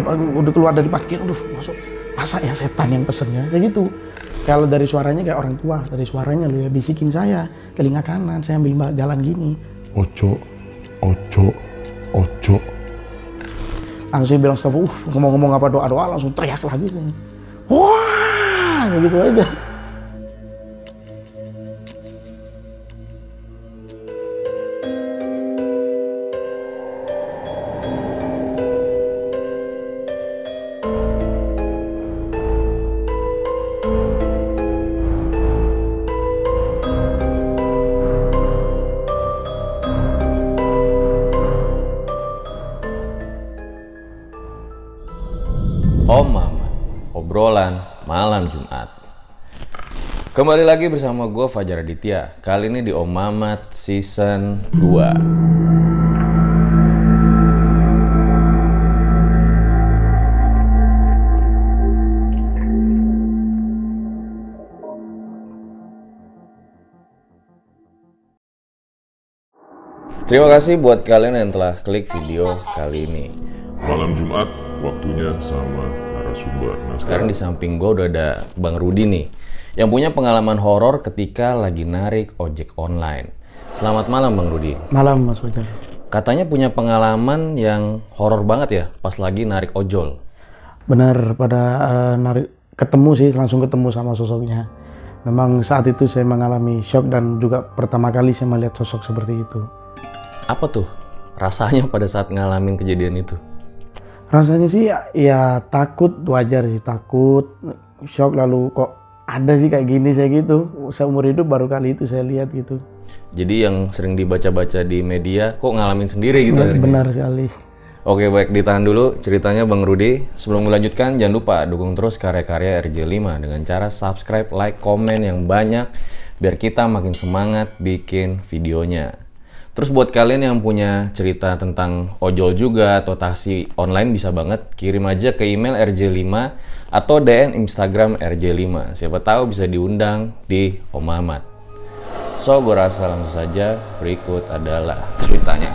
udah keluar dari parkir, aduh masuk, masa ya setan yang pesennya, kayak gitu. Kalau dari suaranya kayak orang tua, dari suaranya lu ya bisikin saya, telinga kanan, saya ambil jalan gini. Ojo, ojo, ojo. Langsung bilang stop, ngomong-ngomong apa doa-doa langsung teriak lagi. Wah, gitu aja. Om Mamat, obrolan malam Jumat. Kembali lagi bersama gue Fajar Aditya. Kali ini di Om Mamat season 2. Terima kasih buat kalian yang telah klik video kali ini. Malam Jumat, waktunya sama narasumber. Nah, Sekarang di samping gue udah ada Bang Rudi nih, yang punya pengalaman horor ketika lagi narik ojek online. Selamat malam Bang Rudi. Malam Mas Fajar. Katanya punya pengalaman yang horor banget ya pas lagi narik ojol. Benar, pada narik ketemu sih, langsung ketemu sama sosoknya. Memang saat itu saya mengalami shock dan juga pertama kali saya melihat sosok seperti itu. Apa tuh rasanya pada saat ngalamin kejadian itu? Rasanya sih ya takut, wajar sih, takut, shock, lalu kok ada sih kayak gini saya gitu. Seumur hidup baru kali itu saya lihat gitu. Jadi yang sering dibaca-baca di media kok ngalamin sendiri gitu akhirnya? Benar sekali. Oke, baik, ditahan dulu ceritanya Bang Rudi. Sebelum melanjutkan, jangan lupa dukung terus karya-karya RJ5 dengan cara subscribe, like, komen yang banyak biar kita makin semangat bikin videonya. Terus buat kalian yang punya cerita tentang ojol juga atau taksi online bisa banget kirim aja ke email RJ5 atau DM Instagram RJ5. Siapa tahu bisa diundang di Om Mamat. So, gue rasa langsung saja berikut adalah ceritanya.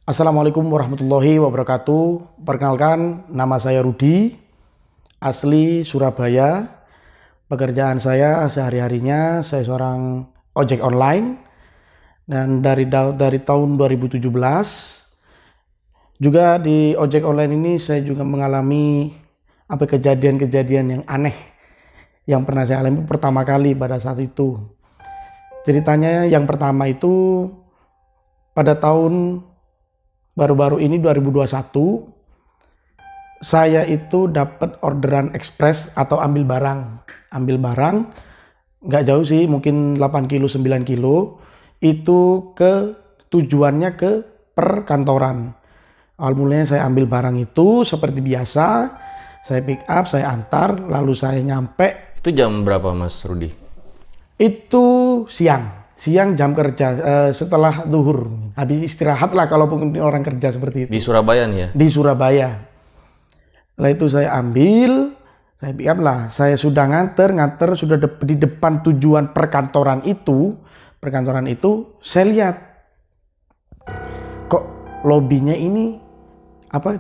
Assalamualaikum warahmatullahi wabarakatuh. Perkenalkan, nama saya Rudi, asli Surabaya. Pekerjaan saya sehari-harinya saya seorang ojek online, dan dari tahun 2017 juga di ojek online ini saya juga mengalami kejadian-kejadian yang aneh yang pernah saya alami pertama kali pada saat itu. Ceritanya yang pertama itu pada tahun baru-baru ini 2021, saya itu dapat orderan ekspres atau ambil barang, nggak jauh sih, mungkin 8 kilo 9 kilo, itu tujuannya ke perkantoran. Awal mulanya saya ambil barang itu seperti biasa, saya pick up, saya antar, lalu saya nyampe. Itu jam berapa Mas Rudi? Itu siang jam kerja, setelah zuhur, habis istirahat lah kalau mungkin orang kerja seperti itu. Di Surabaya nih ya? Di Surabaya. Setelah itu saya ambil, saya pick up lah. Saya sudah nganter sudah di depan tujuan perkantoran itu, saya lihat kok lobinya ini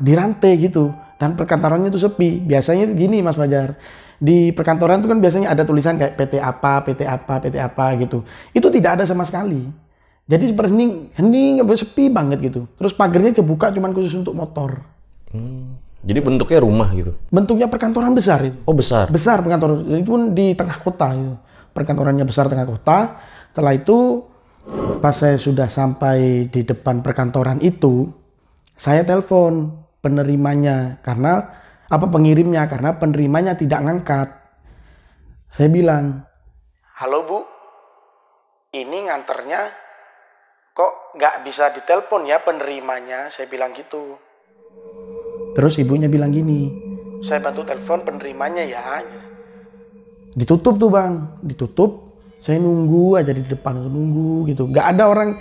dirantai gitu, dan perkantorannya itu sepi. Biasanya gini Mas Fajar, di perkantoran itu kan biasanya ada tulisan kayak PT apa gitu. Itu tidak ada sama sekali. Jadi seperti hening, sepi banget gitu. Terus pagarnya kebuka cuman khusus untuk motor. Jadi bentuknya rumah gitu? Bentuknya perkantoran besar itu. Oh, besar? Besar perkantoran. Itu pun di tengah kota gitu. Perkantorannya besar tengah kota. Setelah itu pas saya sudah sampai di depan perkantoran itu, saya telepon penerimanya pengirimnya, karena penerimanya tidak ngangkat. Saya bilang, "Halo Bu, ini nganternya kok nggak bisa ditelepon ya penerimanya?" Saya bilang gitu. Terus ibunya bilang gini, "Saya bantu telepon penerimanya ya." Ditutup tuh Bang, ditutup. Saya nunggu aja di depan, nunggu gitu. Nggak ada orang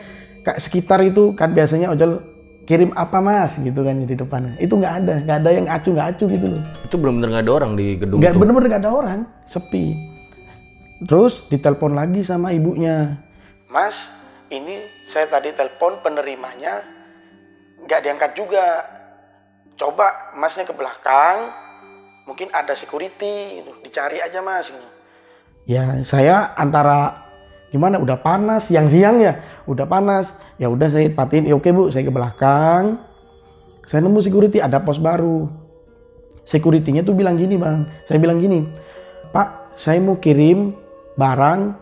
sekitar itu, kan biasanya ojol kirim apa mas gitu kan di depannya. Itu nggak ada yang acu gitu loh. Itu benar-benar nggak ada orang di gedung Nggak, itu? bener-bener nggak ada orang, sepi. Terus ditelepon lagi sama ibunya, mas ini saya tadi telepon penerimanya nggak diangkat juga, coba masnya ke belakang, mungkin ada security gitu. Dicari aja mas. Ya saya antara gimana, udah panas, siang-siang ya, udah panas. Ya udah saya patiin, ya oke bu, saya ke belakang. Saya nemu security, ada pos baru. Security-nya tuh bilang gini bang, saya bilang gini, Pak, saya mau kirim barang,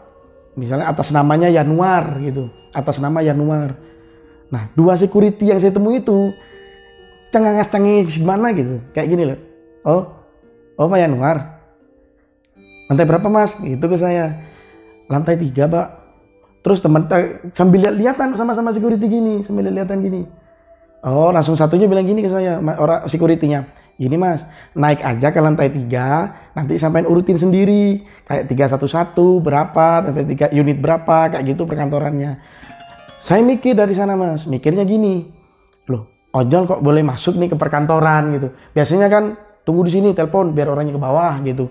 misalnya atas namanya Yanuar gitu, atas nama Yanuar. Nah, dua security yang saya temui itu cengangas-cengis gimana gitu, kayak gini loh. Oh Pak Yanuar, lantai berapa mas? Gitu ke saya. Lantai 3 Pak. Terus teman sambil lihat-lihatan sama-sama security gini, sambil lihat-lihatan gini. Oh, langsung satunya bilang gini ke saya, orang security-nya. Gini mas, naik aja ke lantai 3, nanti sampein urutin sendiri. Kayak 311 berapa, lantai 3 unit berapa, kayak gitu perkantorannya. Saya mikir dari sana mas, mikirnya gini. Loh, ojol kok boleh masuk nih ke perkantoran gitu. Biasanya kan tunggu di sini, telepon biar orangnya ke bawah gitu.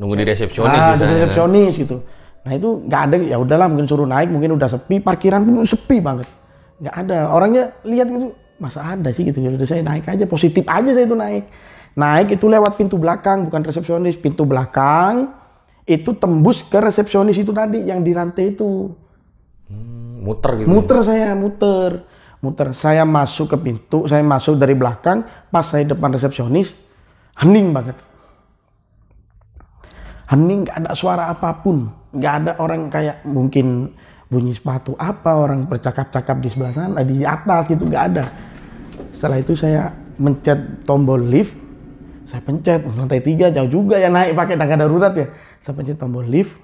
Nunggu di resepsionis biasanya. Di resepsionis gitu. Nah itu nggak ada, ya udahlah mungkin suruh naik, mungkin udah sepi, parkiran pun sepi banget, nggak ada orangnya. Lihat gitu, masa ada sih gitu. Jadi saya naik aja, positif aja saya itu naik itu lewat pintu belakang, bukan resepsionis, pintu belakang itu tembus ke resepsionis itu tadi yang di rantai itu. Muter gitu. Muter. Saya masuk ke pintu, saya masuk dari belakang, pas saya depan resepsionis, hening banget. Hening, nggak ada suara apapun, nggak ada orang kayak mungkin bunyi sepatu apa, orang bercakap-cakap di sebelah sana, di atas gitu, nggak ada. Setelah itu saya mencet tombol lift, saya pencet lantai 3 jauh juga ya, naik pakai tangga darurat ya. Saya pencet tombol lift,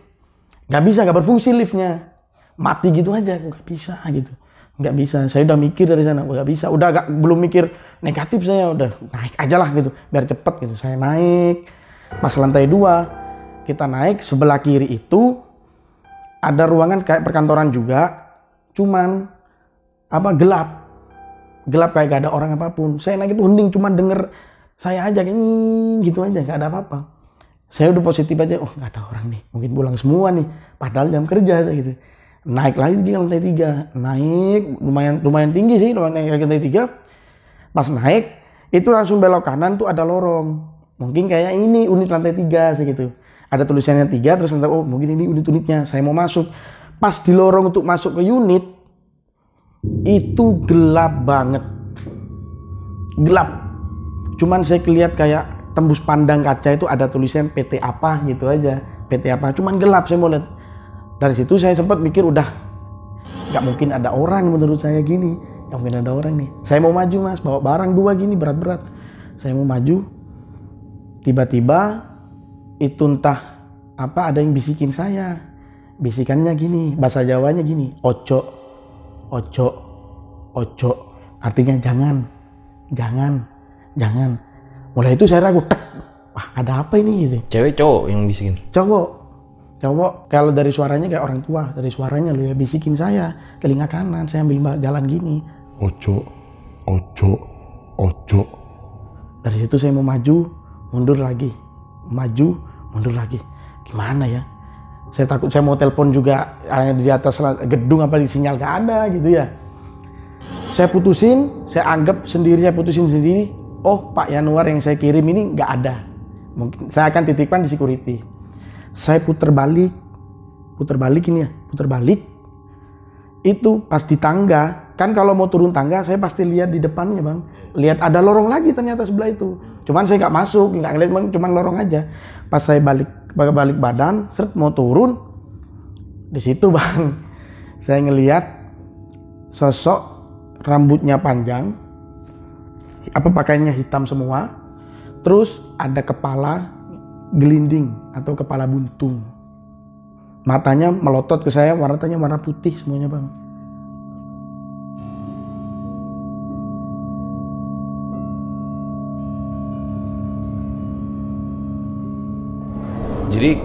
nggak berfungsi liftnya, mati gitu aja, nggak bisa gitu, nggak bisa. Saya udah mikir dari sana, nggak bisa, belum mikir negatif, saya udah naik aja lah gitu, biar cepet gitu. Saya naik, pas lantai 2 kita naik, sebelah kiri itu ada ruangan kayak perkantoran juga, cuman gelap kayak gak ada orang apapun. Saya naik itu hening, cuman denger saya aja kayak gitu aja, gak ada apa-apa. Saya udah positif aja, oh gak ada orang nih, mungkin pulang semua nih, padahal jam kerja gitu. Naik lagi ke lantai 3, naik lumayan tinggi sih, naik ke lantai 3. Pas naik itu langsung belok kanan tuh ada lorong, mungkin kayak ini unit lantai 3 segitu. Ada tulisannya 3, terus oh mungkin ini unit-unitnya. Saya mau masuk. Pas di lorong untuk masuk ke unit, itu gelap banget. Gelap. Cuman saya lihat kayak tembus pandang kaca itu ada tulisan PT apa gitu aja. PT apa, cuman gelap, saya mau lihat. Dari situ saya sempat mikir udah nggak mungkin ada orang, menurut saya gini. Nggak mungkin ada orang nih. Saya mau maju mas, bawa barang 2 gini berat-berat. Saya mau maju. Tiba-tiba itu entah apa, ada yang bisikin saya. Bisikannya gini, bahasa Jawanya gini, ojo. Artinya jangan. Mulai itu saya ragu, wah ada apa ini gitu. Cewek cowok yang bisikin? Cowok. Kalau dari suaranya kayak orang tua, dari suaranya lu ya bisikin saya, telinga kanan, saya ambil jalan gini. Ojo. Dari situ saya mau maju, mundur lagi. Mundur lagi. Gimana ya? Saya takut, saya mau telepon juga di atas gedung apa di sinyal gak ada gitu ya. Saya putusin sendiri. Oh Pak Yanuar yang saya kirim ini gak ada. Mungkin saya akan titipkan di security. Saya puter balik. Itu pas di tangga, kan kalau mau turun tangga saya pasti lihat di depannya bang. Lihat ada lorong lagi ternyata sebelah itu. Cuman saya nggak masuk, nggak ngeliat, cuman lorong aja. Pas saya balik badan, mau turun, di situ bang, saya ngelihat sosok rambutnya panjang, pakaiannya hitam semua, terus ada kepala gelinding atau kepala buntung, matanya melotot ke saya, warnanya warna putih semuanya bang. Jadi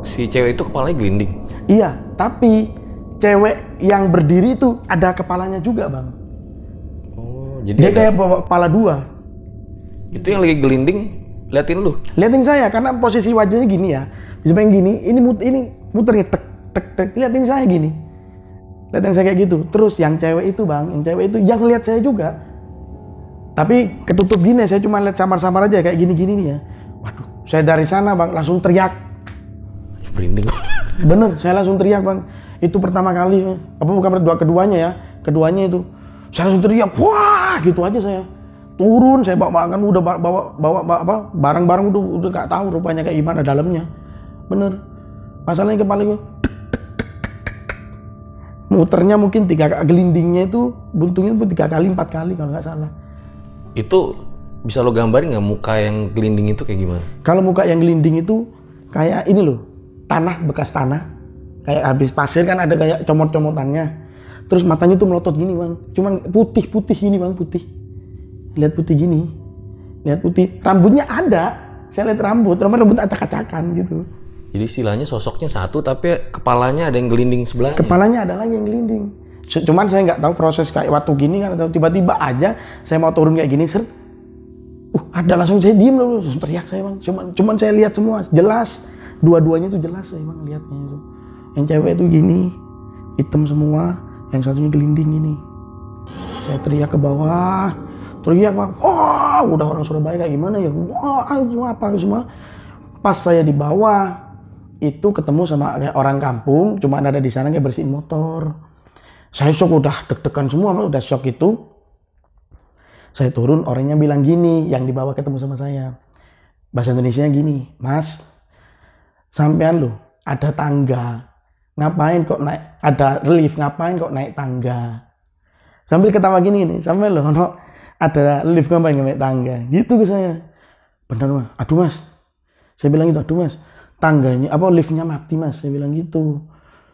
si cewek itu kepalanya gelinding? Iya, tapi cewek yang berdiri itu ada kepalanya juga bang. jadi Dia kayak bawa kepala dua. itu yang lagi gelinding liatin lu. Liatin saya karena posisi wajahnya gini ya. Bisa main gini, ini muternya tek tek tek. Liatin saya gini. Liatin saya kayak gitu. Terus yang cewek itu bang, yang lihat saya juga. Tapi ketutup gini, saya cuma lihat samar-samar aja kayak gini-gini nih ya. Waduh, saya dari sana bang langsung teriak. Merinding. Bener, saya langsung teriak bang. Itu pertama kali, apa bukan keduanya ya. Keduanya itu, saya langsung teriak, wah gitu aja saya. Turun, saya bawa kan udah bawa apa barang-barang udah nggak tahu rupanya kayak gimana dalamnya. Bener, masalahnya kepala gue muternya mungkin 3 kali, gelindingnya itu buntungnya pun 3 kali 4 kali kalau nggak salah. Itu bisa lo gambarin nggak muka yang gelinding itu kayak gimana? Kalau muka yang gelinding itu kayak ini loh, tanah, bekas tanah, kayak habis pasir kan ada kayak comot-comotannya. Terus matanya tuh melotot gini bang, cuman putih gini bang, putih. Lihat putih gini, lihat putih. Rambutnya ada, saya lihat rambut acak-acakan gitu. Jadi istilahnya sosoknya satu tapi kepalanya ada yang gelinding sebelahnya. Kepalanya ada lagi yang gelinding. Cuman saya nggak tahu proses kayak waktu gini kan, atau tiba-tiba aja saya mau turun kayak gini, ser. Ada langsung saya diem loh, langsung teriak saya bang. Cuman saya lihat semua, jelas. Dua-duanya tuh jelas saya bang lihatnya itu. Yang cewek itu gini, hitam semua, yang satunya gelinding ini. Saya teriak ke bawah, teriak bang, wah udah orang Surabaya kayak gimana ya, wah apa semua. Pas saya di bawah, itu ketemu sama orang kampung, cuma ada di sana kayak bersihin motor. Saya shock, udah deg-degan semua, udah shock itu. Saya turun, orangnya bilang gini, yang dibawa ketemu sama saya. Bahasa Indonesianya gini, Mas, sampean loh, ada tangga. Ngapain kok naik, ada lift, ngapain kok naik tangga? Sambil ketawa gini nih, sampai loh, no, ada lift, ngapain naik tangga? Gitu ke saya. Benar mas, aduh mas. Saya bilang gitu, aduh mas, tangganya, apa liftnya mati mas, saya bilang gitu.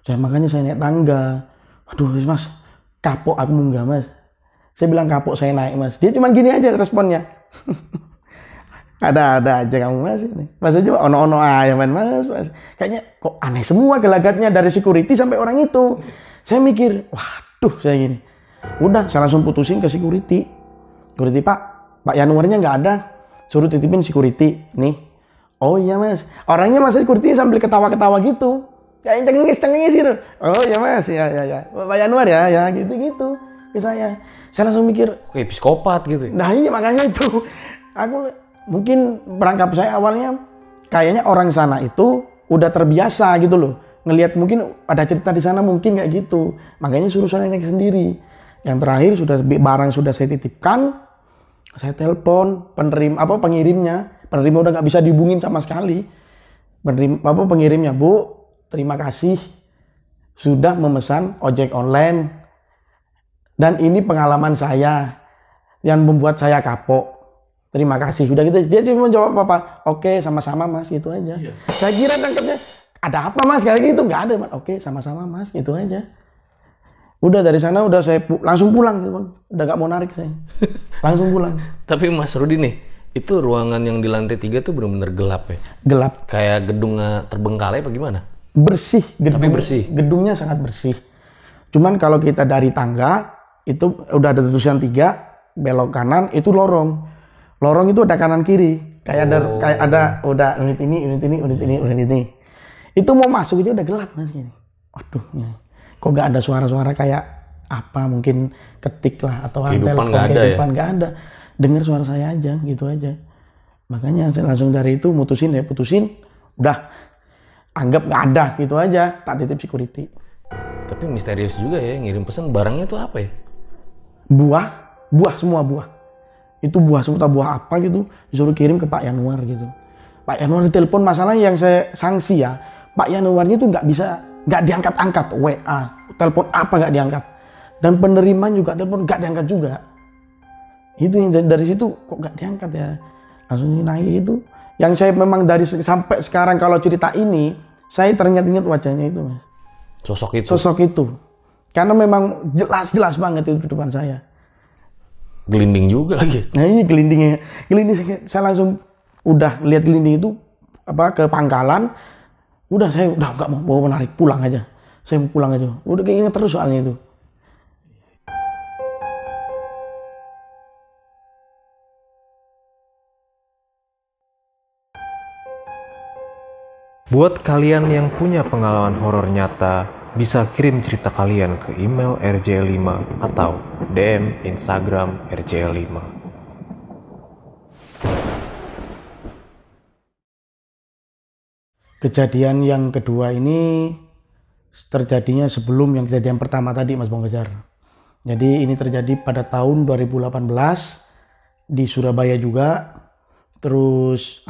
Makanya saya naik tangga. Aduh mas, kapok aku munggah mas. Saya bilang kapok saya naik mas. Dia cuma gini aja responnya. Ada aja kamu mas. Mas aja ono aja mas. Kayaknya kok aneh semua gelagatnya dari security sampai orang itu. Saya mikir, waduh saya gini. Udah saya langsung putusin ke security. Security Pak Yanuarnya nggak ada. Suruh titipin security. Nih. Oh iya mas. Orangnya mas security sambil ketawa-ketawa gitu. Kayak cengengis gitu. Oh iya mas. Ya. Pak Yanuar ya gitu. Ke saya langsung mikir kayak psikopat gitu. Nah iya makanya itu aku mungkin berangkap saya awalnya kayaknya orang sana itu udah terbiasa gitu loh ngelihat, mungkin ada cerita di sana mungkin kayak gitu, makanya suruh saya naik sendiri. Yang terakhir barang sudah saya titipkan, saya telepon pengirimnya udah nggak bisa dihubungin sama sekali. Pengirimnya, Bu, terima kasih sudah memesan ojek online. Dan ini pengalaman saya yang membuat saya kapok. Terima kasih. Udah gitu. Dia cuma jawab apa? Oke, sama-sama mas, gitu aja. Iya. Saya kira tangkapnya ada apa mas? Kayak gitu nggak ada mas. Oke, sama-sama mas, gitu aja. Udah dari sana udah saya langsung pulang, bang. Udah nggak mau narik saya. Langsung pulang. Tapi Mas Rudi nih, itu ruangan yang di lantai 3 tuh benar-benar gelap ya? Gelap. Kayak gedung terbengkalai apa gimana? Bersih. Tapi bersih. Gedungnya sangat bersih. Cuman kalau kita dari tangga itu udah ada tulisan 3, belok kanan itu lorong. Lorong itu ada kanan kiri. Kayak ada udah unit ini. Itu mau masuk aja udah gelap mas gini. Waduh, ya. Kok nggak ada suara-suara kayak apa, mungkin ketik lah atau kehidupan nggak ada. Dengar suara saya aja gitu aja. Makanya saya langsung dari itu putusin, udah anggap nggak ada gitu aja, tak titip security. Tapi misterius juga ya, ngirim pesan barangnya tuh apa ya? Semua buah. Itu buah semua, buah apa gitu, disuruh kirim ke Pak Yanuar gitu. Pak Yanuar ditelepon, masalahnya yang saya sanksi ya, Pak Yanuarnya itu nggak diangkat-angkat, WA, telepon apa nggak diangkat. Dan penerimaan juga telepon nggak diangkat juga. Itu yang dari situ kok nggak diangkat ya, langsung naik itu. Yang saya memang dari sampai sekarang kalau cerita ini, saya teringat-ingat wajahnya itu mas. Sosok itu. Karena memang jelas banget itu di depan saya. Gelinding juga lagi. Nah ini gelindingnya. Saya langsung udah lihat gelinding itu ke pangkalan. Udah saya udah nggak mau menarik, pulang aja. Saya mau pulang aja. Udah keinget terus soalnya itu. Buat kalian yang punya pengalaman horor nyata, bisa kirim cerita kalian ke email RJ5 atau DM Instagram RJ5. Kejadian yang kedua ini terjadinya sebelum yang kejadian pertama tadi, Mas Bang Fajar. Jadi ini terjadi pada tahun 2018 di Surabaya juga. Terus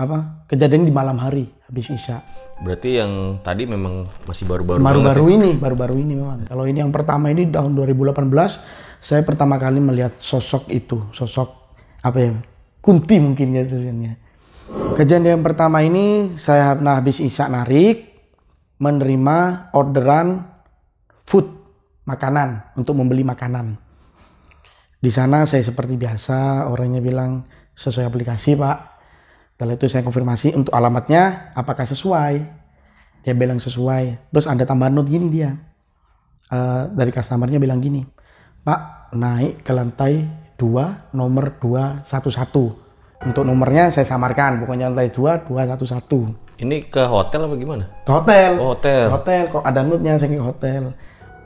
kejadian di malam hari habis Isya. Berarti yang tadi memang masih baru-baru Baru-baru ini memang. Kalau ini yang pertama ini tahun 2018, saya pertama kali melihat sosok itu, Kunti mungkin ya tulisannya. Kejadian yang pertama ini saya habis Isya narik, menerima orderan food, makanan, untuk membeli makanan. Di sana saya seperti biasa, orangnya bilang sesuai aplikasi, Pak. Setelah itu saya konfirmasi untuk alamatnya apakah sesuai. Dia bilang sesuai. Terus ada tambahan note gini dia. Dari customernya bilang gini, Pak, naik ke lantai 2 nomor 211. Untuk nomornya saya samarkan, pokoknya lantai 2 211. Ini ke hotel apa gimana? Ke hotel. Oh, hotel. Hotel, kok ada note-nya saya ke hotel.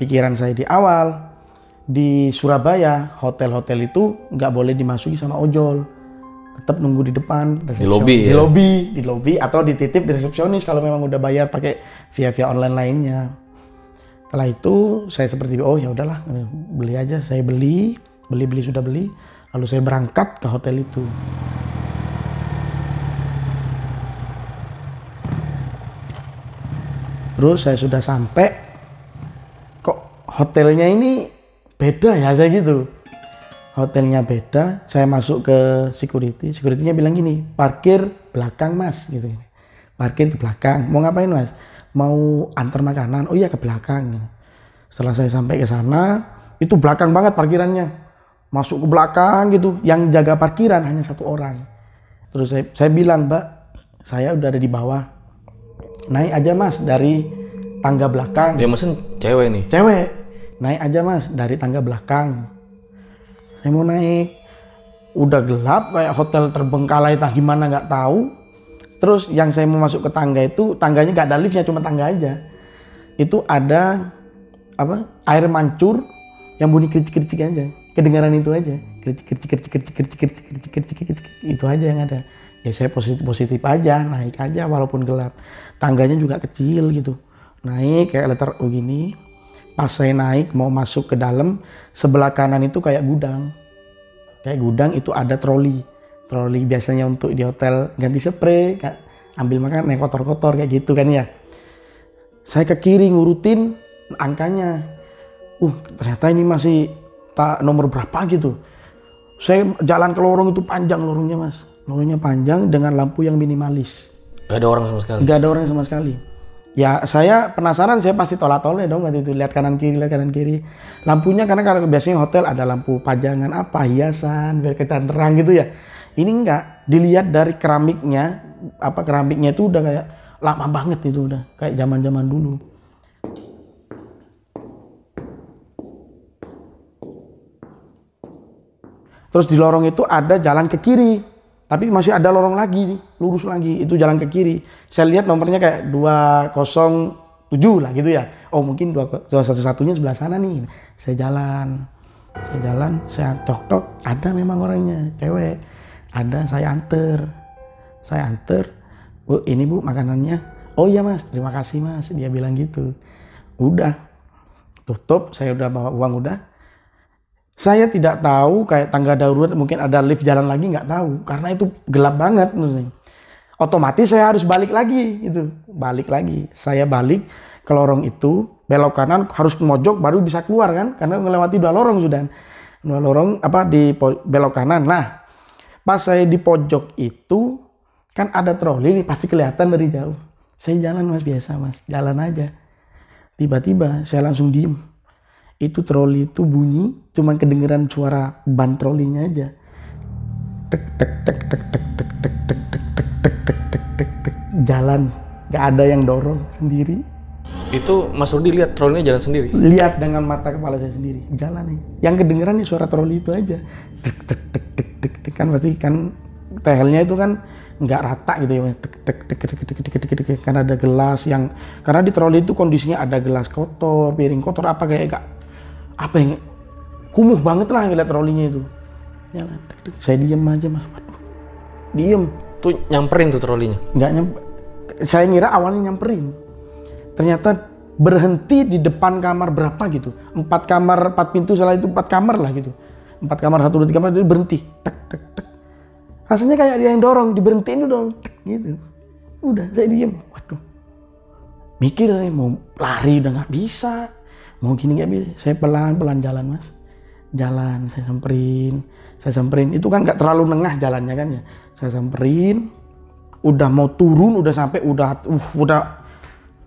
Pikiran saya di awal, di Surabaya, hotel-hotel itu nggak boleh dimasuki sama ojol. Tetap nunggu di depan, di lobi, di lobi atau dititip di resepsionis kalau memang udah bayar pakai via online lainnya. Setelah itu saya seperti ya udahlah, beli aja. Saya beli sudah beli, lalu saya berangkat ke hotel itu. Terus saya sudah sampai, kok hotelnya ini beda ya, saya gitu. Hotelnya beda, saya masuk ke security-nya bilang gini, parkir belakang Mas, gitu. Parkir di belakang. Mau ngapain Mas? Mau antar makanan? Oh iya, ke belakang. Setelah saya sampai ke sana, itu belakang banget parkirannya. Masuk ke belakang gitu, yang jaga parkiran hanya 1 orang. Terus saya bilang, Mbak, saya udah ada di bawah. Naik aja Mas dari tangga belakang. Dia mesen cewek nih? Cewek. Naik aja Mas dari tangga belakang. Saya mau naik, udah gelap kayak hotel terbengkalai entah gimana nggak tahu. Terus yang saya mau masuk ke tangga itu, tangganya nggak ada liftnya, cuma tangga aja. Itu ada air mancur yang bunyi kericik-kericik aja, kedengaran itu aja, kericik, itu aja yang ada. Ya saya positif aja, naik aja walaupun gelap. Tangganya juga kecil gitu, naik kayak letter begini. Pas saya naik mau masuk ke dalam, sebelah kanan itu kayak gudang. Kayak gudang itu ada troli biasanya untuk di hotel ganti spray, ambil makanan yang kotor-kotor kayak gitu kan ya. Saya ke kiri ngurutin angkanya. Ternyata ini masih nomor berapa gitu. Saya jalan ke lorong itu panjang lorongnya Mas. Lorongnya panjang dengan lampu yang minimalis. Gak ada orang sama sekali? Gak ada orang sama sekali. Ya saya penasaran, saya pasti tolak-tolak dong waktu itu, lihat kanan kiri. Lampunya karena kalau biasanya hotel ada lampu pajangan hiasan biar kelihatan terang gitu ya. Ini enggak, dilihat dari keramiknya itu udah kayak lama banget, itu udah kayak zaman-zaman dulu. Terus di lorong itu ada jalan ke kiri. Tapi masih ada lorong lagi, lurus lagi, itu jalan ke kiri. Saya lihat nomornya kayak 207 lah gitu ya. Oh mungkin 211-nya sebelah sana nih. Saya jalan, saya tok-tok, ada memang orangnya, cewek. Ada, saya anter. Bu, ini Bu makanannya. Oh iya Mas, terima kasih Mas, dia bilang gitu. Udah, tutup, saya udah bawa uang udah. Saya tidak tahu kayak tangga darurat mungkin ada lift jalan lagi, nggak tahu karena itu gelap banget. Otomatis saya harus balik lagi gitu. Saya balik ke lorong itu, belok kanan harus ke mojok baru bisa keluar kan, karena melewati 2 lorong sudah. 2 lorong di belok kanan. Nah, pas saya di pojok itu kan ada troli pasti kelihatan dari jauh. Saya jalan Mas, biasa Mas, jalan aja. Tiba-tiba saya langsung diem. Itu troli itu bunyi, cuman kedengeran suara ban trolinya aja. Tek tek tek tek tek tek tek tek tek tek tek tek tek tek tek. Jalan, nggak ada yang dorong, sendiri. Itu Mas Rudi lihat trolinya jalan sendiri? Lihat dengan mata kepala saya sendiri, jalan nih. Yang kedengeran nih suara troli itu aja. Tek tek tek tek tek tek, kan pasti kan tehelnya itu kan nggak rata gitu ya, karena ada gelas yang, karena di troli itu kondisinya ada gelas kotor, piring kotor, apa kayak gak, apa yang kumuh banget lah ngeliat trolinya itu. Jalan, saya diem aja mas, waduh, diem. Tuh nyamperin tuh trolinya? Nggak saya ngira awalnya nyamperin, ternyata berhenti di depan kamar berapa gitu, 4 kamar, 4 pintu, salah itu 4 kamar lah gitu, 4 kamar, 1, 2, 3 kamar, dia berhenti, tek tek tek. Rasanya kayak dia yang dorong, diberhentiin dong, gitu. Udah, saya diem. Waduh. Mikir saya, mau lari udah nggak bisa. Mau gini nggak bisa. Saya pelan-pelan jalan, mas. Jalan, saya samperin. Itu kan nggak terlalu nengah jalannya kan ya. Saya samperin. Udah mau turun, udah sampai, udah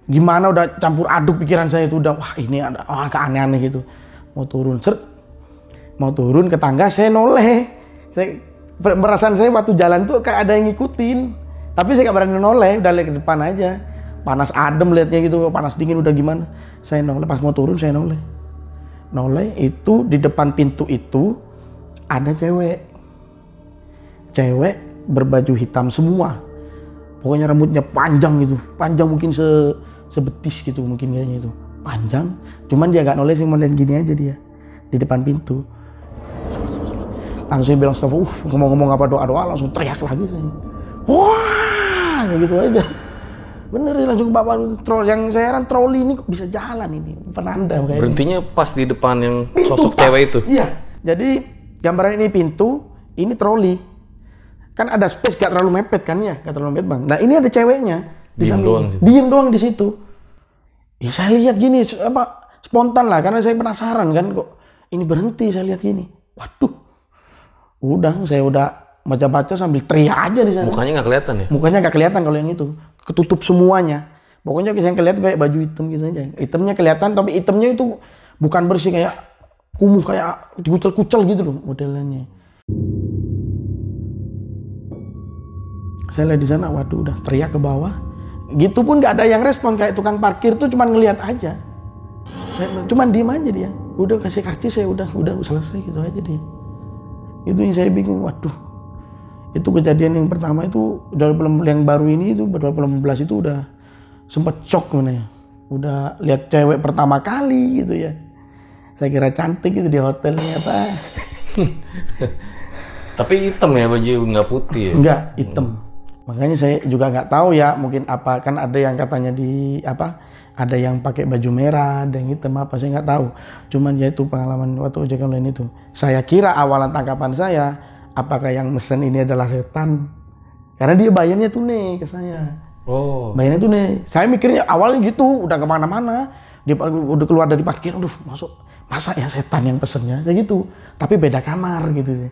gimana, udah campur aduk pikiran saya itu. Udah, wah ini ada, agak aneh-aneh gitu. Mau turun, mau turun ke tangga, saya noleh. Perasaan saya waktu jalan tuh kayak ada yang ngikutin, tapi saya gak berani noleh, udah lihat ke depan aja. Panas adem liatnya gitu, panas dingin udah gimana. Saya noleh, pas mau turun saya noleh. Noleh itu di depan pintu itu ada cewek berbaju hitam semua. Pokoknya rambutnya panjang gitu, panjang mungkin sebetis gitu mungkin kayaknya itu. Panjang, cuman dia gak noleh, sih mau lihat gini aja dia di depan pintu. Langsung bilang stop, ngomong-ngomong apa doa-doa, langsung teriak lagi saya. Wah, kayak gitu aja. Bener langsung bapak troll, yang saya heran troli ini kok bisa jalan ini, penanda kayaknya. Berhentinya pas di depan yang pintu, sosok pas. cewek itu? Iya, jadi gambaran ini pintu, ini troli. Kan ada space, gak terlalu mepet kan ya, gak terlalu mepet bang. Nah ini ada ceweknya. Diem doang di situ. Ya saya lihat gini, spontan lah, karena saya penasaran kan kok ini berhenti, saya lihat gini. Waduh. Udah, saya udah baca-baca sambil teriak aja di sana. Mukanya nggak kelihatan ya? Mukanya nggak kelihatan kalau yang itu, ketutup semuanya. Pokoknya yang kelihatan kayak baju hitam gitu aja. Hitamnya kelihatan, tapi hitamnya itu bukan bersih, kayak kumuh, kayak dikucel-kucel gitu loh modelnya. Saya lihat di sana, waduh, udah teriak ke bawah. Gitu pun nggak ada yang respon, kayak tukang parkir tuh cuman ngelihat aja. Saya cuman diem aja dia. Udah kasih karcis, saya udah selesai gitu aja dia. Itu yang saya bingung, waduh, itu kejadian yang pertama itu, yang baru ini itu 2018 itu udah sempet shock mana ya, udah lihat cewek pertama kali gitu ya, saya kira cantik itu di hotel ternyata. Tapi hitam ya, baju nggak putih ya? Enggak, hitam. Makanya saya juga nggak tahu ya, mungkin apa, kan ada yang katanya ada yang pakai baju merah, ada yang hitam apa, saya nggak tahu. Cuman ya itu pengalaman waktu ojek online itu. Saya kira awalan tangkapan saya, apakah yang mesen ini adalah setan? Karena dia bayarnya tunai ke saya. Oh. Bayarnya tunai. Saya mikirnya awalnya gitu, udah kemana-mana. Dia udah keluar dari parkir, aduh masuk. Masa ya setan yang pesennya? Saya gitu. Tapi beda kamar gitu sih.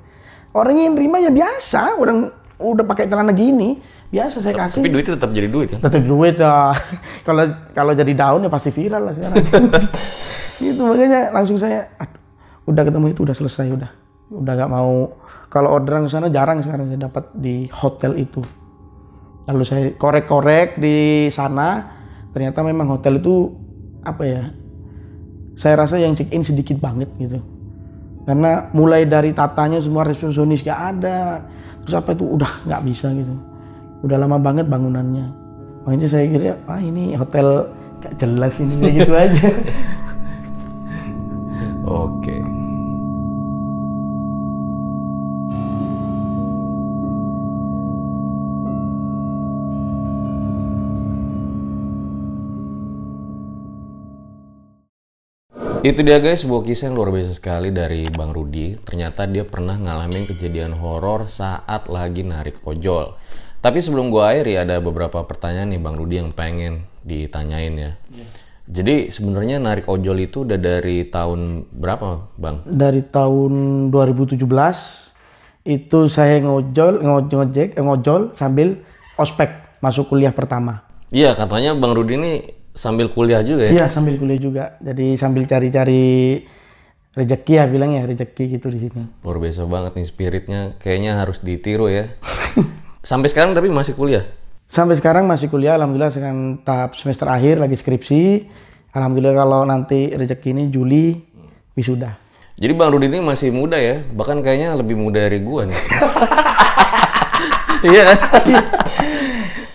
Orang yang nerima ya biasa, orang udah pakai celana gini. Biasa saya kasih. Tapi duitnya tetap jadi duit ya? Tetap duit ya. Kalau jadi daun ya pasti viral lah sekarang. Gitu makanya langsung saya, udah ketemu itu udah selesai udah nggak mau. Kalau orderan ke sana jarang sekarang saya dapat di hotel itu. Lalu saya korek-korek di sana, ternyata memang hotel itu apa ya? Saya rasa yang check in sedikit banget gitu. Karena mulai dari tatanya semua resepsionis gak ada. Terus apa itu udah nggak bisa gitu. Udah lama banget bangunannya. Makanya saya kira, ini hotel gak jelas ini, kayak gitu aja. Oke. Itu dia guys, sebuah kisah yang luar biasa sekali dari Bang Rudi. Ternyata dia pernah ngalamin kejadian horor saat lagi narik ojol. Tapi sebelum gua akhiri, ada beberapa pertanyaan nih Bang Rudi yang pengen ditanyain ya. Jadi sebenarnya narik ojol itu udah dari tahun berapa Bang? Dari tahun 2017 itu saya ngojol sambil ospek masuk kuliah pertama. Iya, katanya Bang Rudi ini sambil kuliah juga ya? Iya, sambil kuliah juga. Jadi sambil cari-cari rezeki ya, bilangnya rezeki gitu di sini. Luar biasa banget nih spiritnya, kayaknya harus ditiru ya. Sampai sekarang tapi masih kuliah? Sampai sekarang masih kuliah, alhamdulillah sekarang tahap semester akhir lagi skripsi. Alhamdulillah kalau nanti rezeki ini Juli wisuda. Jadi Bang Rudi ini masih muda ya, bahkan kayaknya lebih muda dari gua nih. Iya.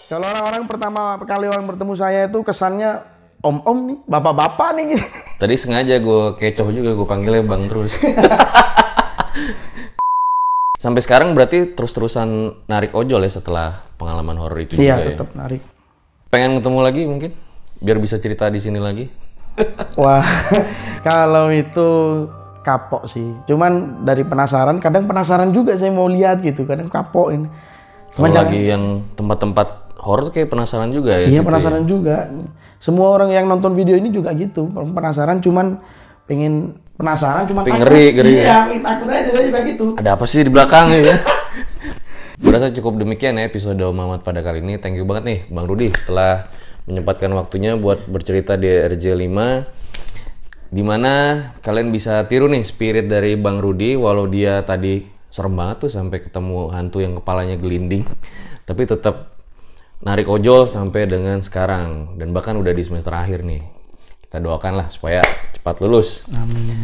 Kalau orang-orang pertama kali orang bertemu saya itu kesannya om-om nih, bapak-bapak nih. Tadi sengaja gue kecoh juga, gue panggilnya Bang terus. Sampai sekarang berarti terus-terusan narik ojol ya setelah pengalaman horor itu juga Iya, ya? tetap narik. Pengen ketemu lagi mungkin? Biar bisa cerita di sini lagi? Wah, kalau itu kapok sih. Cuman dari penasaran, kadang penasaran juga saya mau lihat gitu. Kadang kapok ini. Kalau lagi yang tempat-tempat horor kayak penasaran juga ya? Iya, situ penasaran ya? juga. Semua orang yang nonton video ini juga gitu. Penasaran cuman pengen cuman Tapi takut. ngeri. Iya, takut aja saya juga gitu. Ada apa sih di belakang ya? Gue rasa cukup demikian ya episode Om Mamat pada kali ini. Thank you banget nih Bang Rudi telah menyempatkan waktunya buat bercerita di RJ5. Dimana kalian bisa tiru nih spirit dari Bang Rudi, walau dia tadi serem banget tuh sampai ketemu hantu yang kepalanya gelinding, tapi tetap narik ojol sampai dengan sekarang dan bahkan udah di semester akhir nih. Kita doakan lah supaya cepat lulus. Amin.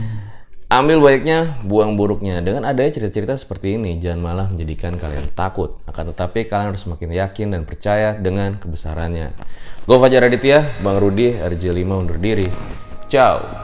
Ambil baiknya, buang buruknya. Dengan adanya cerita-cerita seperti ini, jangan malah menjadikan kalian takut. Akan tetapi kalian harus semakin yakin dan percaya dengan kebesarannya. Gue Fajar Aditya, Bang Rudi, RJ5 undur diri. Ciao.